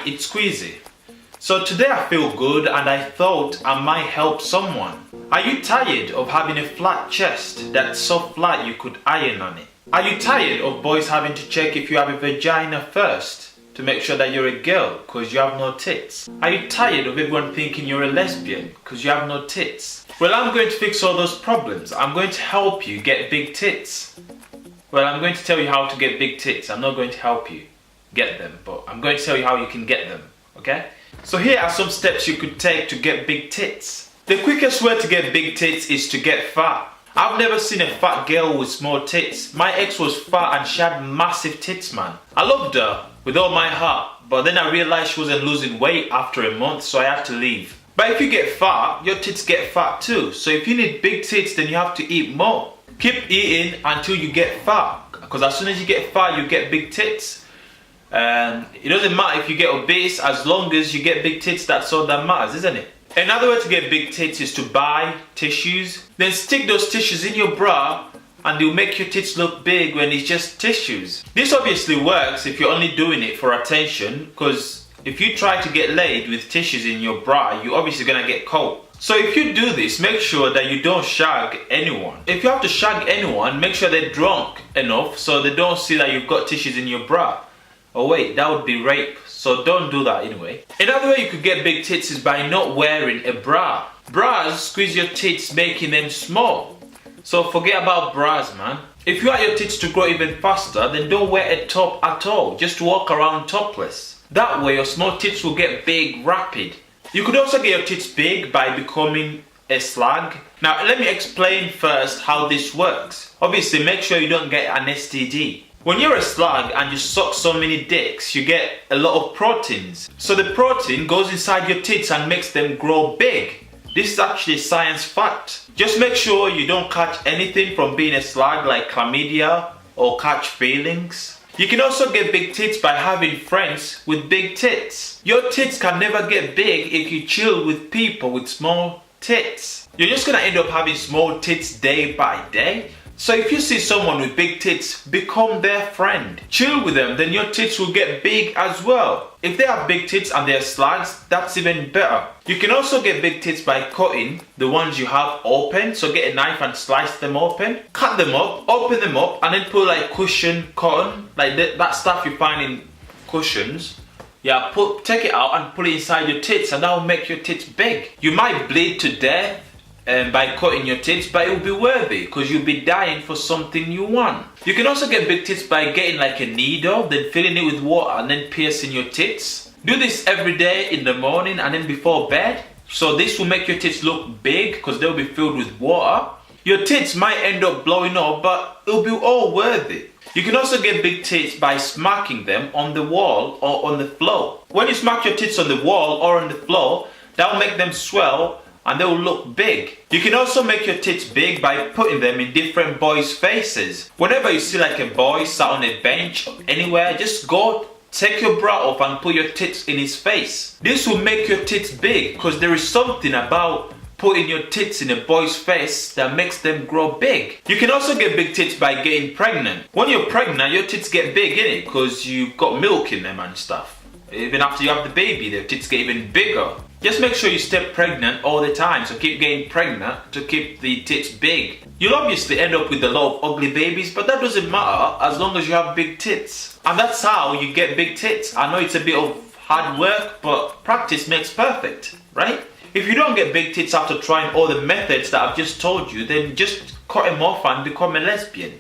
tight, it's squeezy. So today I feel good and I thought I might help someone. Are you tired of having a flat chest that's so flat you could iron on it? Are you tired of boys having to check if you have a vagina first to make sure that you're a girl because you have no tits? Are you tired of everyone thinking you're a lesbian because you have no tits? Well, I'm going to fix all those problems. I'm going to help you get big tits. Well, I'm going to tell you how to get big tits. I'm not going to help you get them, but I'm going to tell you how you can get them, okay? So here are some steps you could take to get big tits. The quickest way to get big tits is to get fat. I've never seen a fat girl with small tits. My ex was fat and she had massive tits, man. I loved her with all my heart, but then I realized she wasn't losing weight after a month, so I had to leave. But if you get fat, your tits get fat too. So if you need big tits, then you have to eat more. Keep eating until you get fat, because as soon as you get fat, you get big tits. It doesn't matter if you get obese, as long as you get big tits, that's all that matters, isn't it? Another way to get big tits is to buy tissues. Then stick those tissues in your bra and they'll make your tits look big when it's just tissues. This obviously works if you're only doing it for attention, because if you try to get laid with tissues in your bra, you're obviously gonna get cold. So if you do this, make sure that you don't shag anyone. If you have to shag anyone, make sure they're drunk enough so they don't see that you've got tissues in your bra. Oh wait, that would be rape, so don't do that anyway. Another way you could get big tits is by not wearing a bra. Bras squeeze your tits, making them small. So forget about bras, man. If you want your tits to grow even faster, then don't wear a top at all. Just walk around topless. That way your small tits will get big rapid. You could also get your tits big by becoming a slag. Now let me explain first how this works. Obviously make sure you don't get an STD. When you're a slag and you suck so many dicks, you get a lot of proteins. So the protein goes inside your tits and makes them grow big. This is actually a science fact. Just make sure you don't catch anything from being a slag like chlamydia or catch feelings. You can also get big tits by having friends with big tits. Your tits can never get big if you chill with people with small tits. You're just gonna end up having small tits day by day. So if you see someone with big tits, become their friend. Chill with them, then your tits will get big as well. If they have big tits and they're slags, that's even better. You can also get big tits by cutting the ones you have open. So get a knife and slice them open. Cut them up, open them up, and then put like cushion cotton, like that stuff you find in cushions. Yeah, take it out and put it inside your tits, and that will make your tits big. You might bleed to death by cutting your tits, but it will be worthy because you'll be dying for something you want. You can also get big tits by getting like a needle, then filling it with water and then piercing your tits. Do this every day in the morning and then before bed. So this will make your tits look big because they'll be filled with water. Your tits might end up blowing up, but it'll be all worthy. You can also get big tits by smacking them on the wall or on the floor. When you smack your tits on the wall or on the floor, that will make them swell and they will look big. You can also make your tits big by putting them in different boys' faces. Whenever you see like a boy sat on a bench or anywhere, just go take your bra off and put your tits in his face. This will make your tits big because there is something about putting your tits in a boy's face that makes them grow big. You can also get big tits by getting pregnant. When you're pregnant, your tits get big, innit? Because you've got milk in them and stuff. Even after you have the baby, their tits get even bigger. Just make sure you stay pregnant all the time, so keep getting pregnant to keep the tits big. You'll obviously end up with a lot of ugly babies, but that doesn't matter as long as you have big tits. And that's how you get big tits. I know it's a bit of hard work, but practice makes perfect, right? If you don't get big tits after trying all the methods that I've just told you, then just cut them off and become a lesbian.